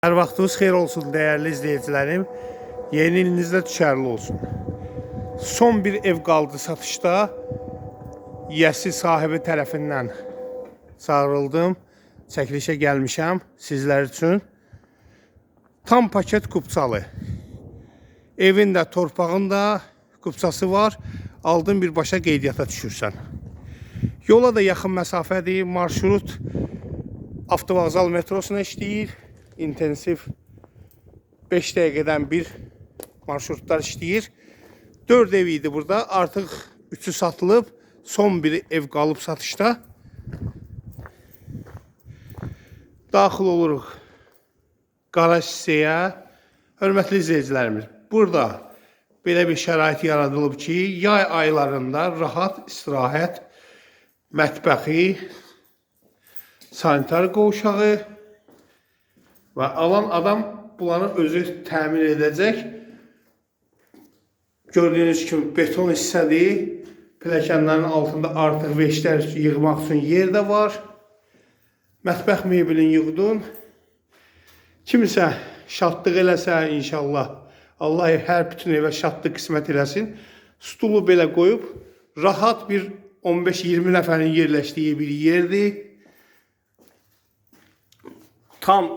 Hər vaxtınız xeyir olsun değerli izleyicilerim. Yeni ilinizdə düşərli olsun. Son bir ev qaldı satışda. Yəsi sahibi tərəfindən çağırıldım. Çəkilişə gəlmişəm sizlər üçün. Tam paket kupçalı. Evin də torpağın da kupçası var. Aldın birbaşa qeydiyyata düşürsən. Yola da yaxın məsafədir. Marşrut avtovağzal metrosuna işləyir. İntensiv 5 dəqiqədən bir marşrutlar işləyir. 4 ev idi burada. Artıq 3'ü satılıb. Son bir ev qalıb satışda. Daxil oluruq qaraj hissəyə. Hörmətli izləyicilərimiz, burada belə bir şərait yaradılıb ki, yay aylarında rahat istirahət, mətbəxi, sanitar qovşağı və alan adam bunları özü təmin edəcək. Gördüyünüz kimi beton hissədir. Pilləkənlərin altında artıq veşlər yığmaq üçün yer də var. Mətbəx meblini yığdın. Kimisə şadlıq eləsə inşallah. Allah hər bütün evə şadlıq qismət eləsin. Stulu belə qoyub rahat bir 15-20 nəfərin yerləşdiyi bir yerdir. Tam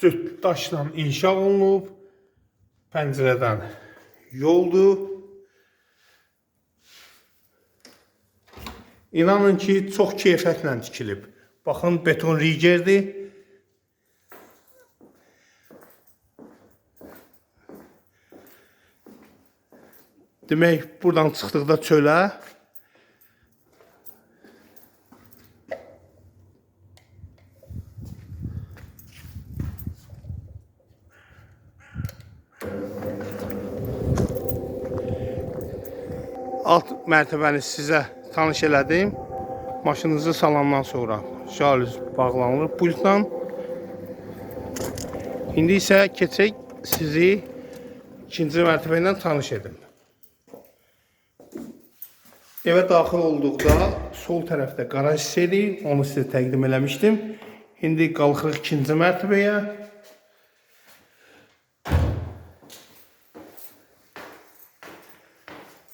cüt daşla inşa olunub. Pəncərədən yoldur. İnanın ki, çox keyfiyyətlə tikilib. Baxın, beton rigerdir. Demək, buradan çıxdıqda çölə alt mərtəbəni sizə tanış elədim. Maşınınızı salandan sonra şalüz bağlanılır pultla. İndi isə keçək sizi ikinci mərtəbə ilə tanış edim. Evə daxil olduqda sol tərəfdə qaraj hissədir. Onu sizə təqdim eləmişdim. İndi qalxırıq ikinci mərtəbəyə.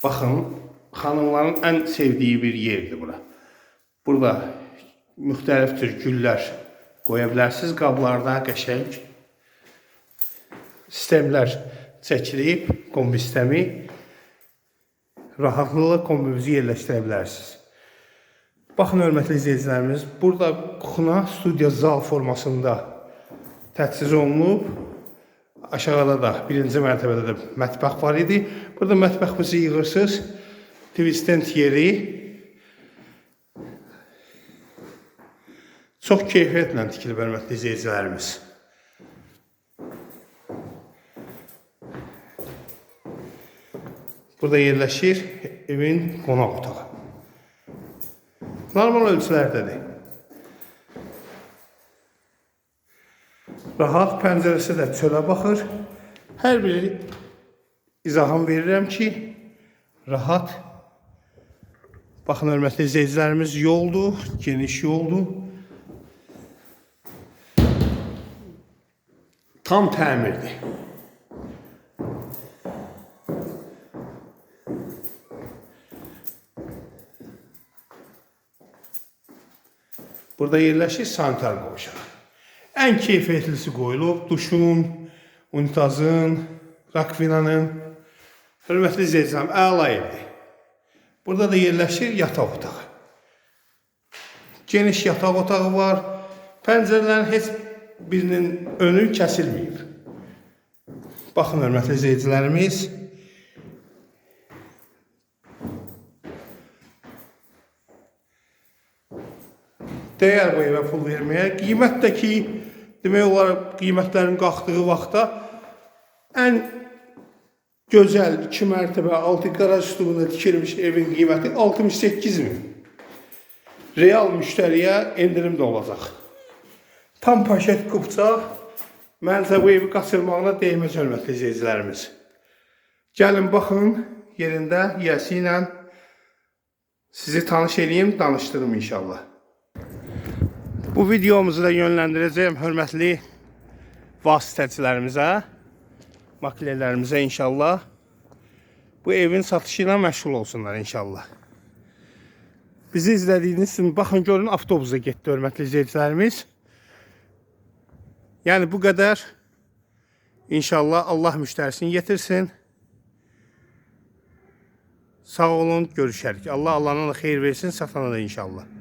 Baxın, xanımların ən sevdiyi bir yerdir bura. Burada müxtəlif tür güllər qoya bilərsiniz. Qablarda qəşəng sistemlər çəkilib, kombi sistemi. Rahatlıqla kombimizi yerləşdirə bilərsiniz. Baxın, hörmətli izləyicilərimiz, burada kuxuna studiya zal formasında təchiz olunub. Aşağıda da birinci mərtəbədə də mətbəx var idi. Burada mətbəximizi yığırsınız. TV stand yeri. Çox keyfiyyətlə tikilib, hörmətli izləyicilərimiz. Burada yerləşir evin qonaq otağı. Normal ölçülərdədir. Rahat, pəncərəsi də çölə baxır. Hər biri izahım verirəm ki, rahat. Baxın, hörmətli izləyicilərimiz, yoldur, geniş yoldur. Tam təmirdir. Burada yerləşir sanitar qovşağı. Ən keyfiyyətlisi qoyulub. Duşun, unitazın, rakvinanın. Hörmətli izləyicilərim, əla evdir. Burada da yerləşir yataq otağı. Geniş yataq otağı var. Pəncərələrin heç birinin önü kəsilməyib. Baxın, hörmətli izləyicilərimiz. Dəyər bu evə pul verməyə. Qiymət də ki, demək olaraq qiymətlərin qalxdığı vaxtda ən gözəl 2 mərtəbə 6 qaraj üslubunda tikilmiş evin qiyməti 68.000. Real müştəriyə endirim də olacaq. Tam paket kupça. Məncə bu evi qaçırmağına değməz, hörmətli izləyicilərimiz. Gəlin, baxın, yerində yəsi ilə sizi tanış edeyim, danışdırım inşallah. Bu videomuzu da yönləndirəcəyim hörmətli vasitəçilərimizə, makilələrimizə inşallah bu evin satışı ilə məşğul olsunlar inşallah. Bizi izlədiyiniz üçün baxın görün avtobusa getdi hörmətli izləyicilərimiz. Yəni bu qədər. İnşallah Allah müştərisini yetirsin. Sağ olun, görüşərik. Allah Allah'ın xeyir versin, satana da inşallah.